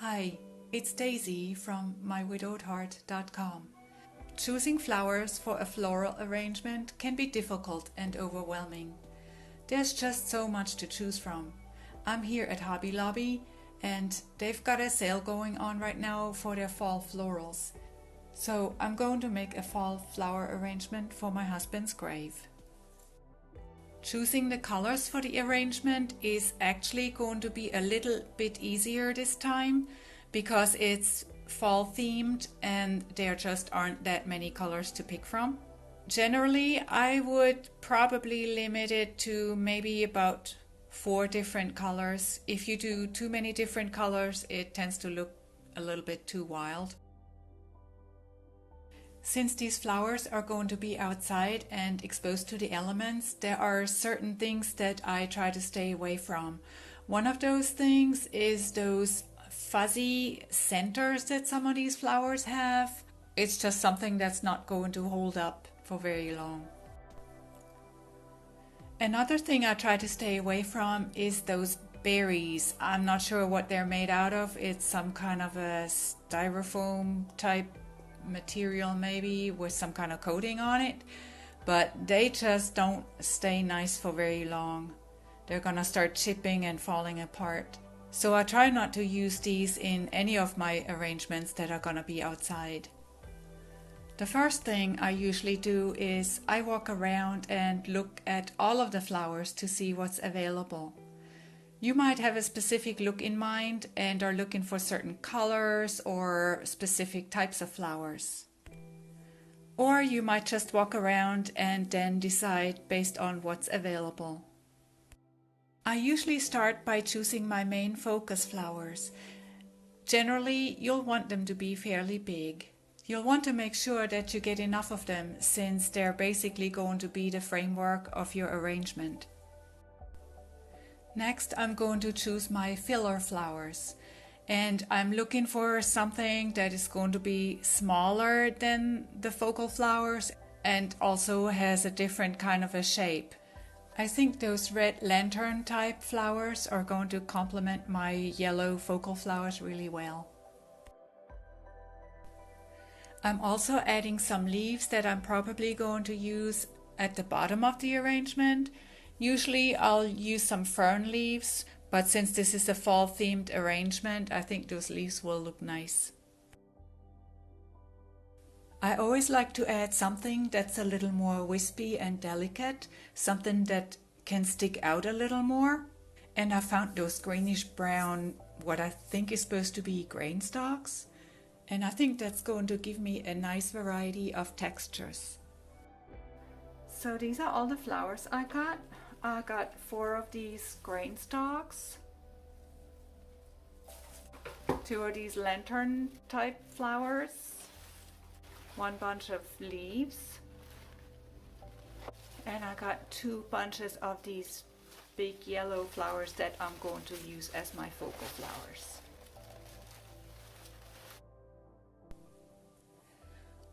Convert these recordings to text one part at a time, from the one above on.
Hi, it's Daisy from mywidowedheart.com. Choosing flowers for a floral arrangement can be difficult and overwhelming. There's just so much to choose from. I'm here at Hobby Lobby and they've got a sale going on right now for their fall florals. So I'm going to make a fall flower arrangement for my husband's grave. Choosing the colors for the arrangement is actually going to be a little bit easier this time because it's fall themed and there just aren't that many colors to pick from. Generally, I would probably limit it to maybe about 4 different colors. If you do too many different colors, it tends to look a little bit too wild. Since these flowers are going to be outside and exposed to the elements, there are certain things that I try to stay away from. One of those things is those fuzzy centers that some of these flowers have. It's just something that's not going to hold up for very long. Another thing I try to stay away from is those berries. I'm not sure what they're made out of. It's some kind of a styrofoam type material maybe with some kind of coating on it, but they just don't stay nice for very long. They're gonna start chipping and falling apart. So I try not to use these in any of my arrangements that are gonna be outside. The first thing I usually do is I walk around and look at all of the flowers to see what's available. You might have a specific look in mind and are looking for certain colors or specific types of flowers. Or you might just walk around and then decide based on what's available. I usually start by choosing my main focus flowers. Generally, you'll want them to be fairly big. You'll want to make sure that you get enough of them since they're basically going to be the framework of your arrangement. Next, I'm going to choose my filler flowers, and I'm looking for something that is going to be smaller than the focal flowers and also has a different kind of a shape. I think those red lantern type flowers are going to complement my yellow focal flowers really well. I'm also adding some leaves that I'm probably going to use at the bottom of the arrangement. Usually I'll use some fern leaves, but since this is a fall themed arrangement, I think those leaves will look nice. I always like to add something that's a little more wispy and delicate, something that can stick out a little more. And I found those greenish brown, what I think is supposed to be grain stalks. And I think that's going to give me a nice variety of textures. So these are all the flowers I got. I got 4 of these grain stalks, 2 of these lantern type flowers, 1 bunch of leaves, and I got 2 bunches of these big yellow flowers that I'm going to use as my focal flowers.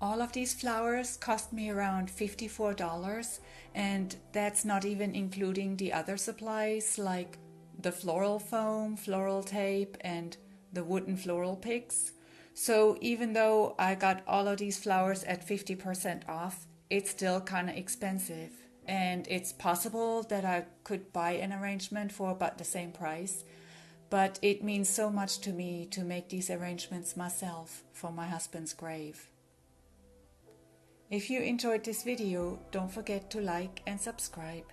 All of these flowers cost me around $54, and that's not even including the other supplies like the floral foam, floral tape, and the wooden floral picks. So even though I got all of these flowers at 50% off, it's still kind of expensive. And it's possible that I could buy an arrangement for about the same price, but it means so much to me to make these arrangements myself for my husband's grave. If you enjoyed this video, don't forget to like and subscribe.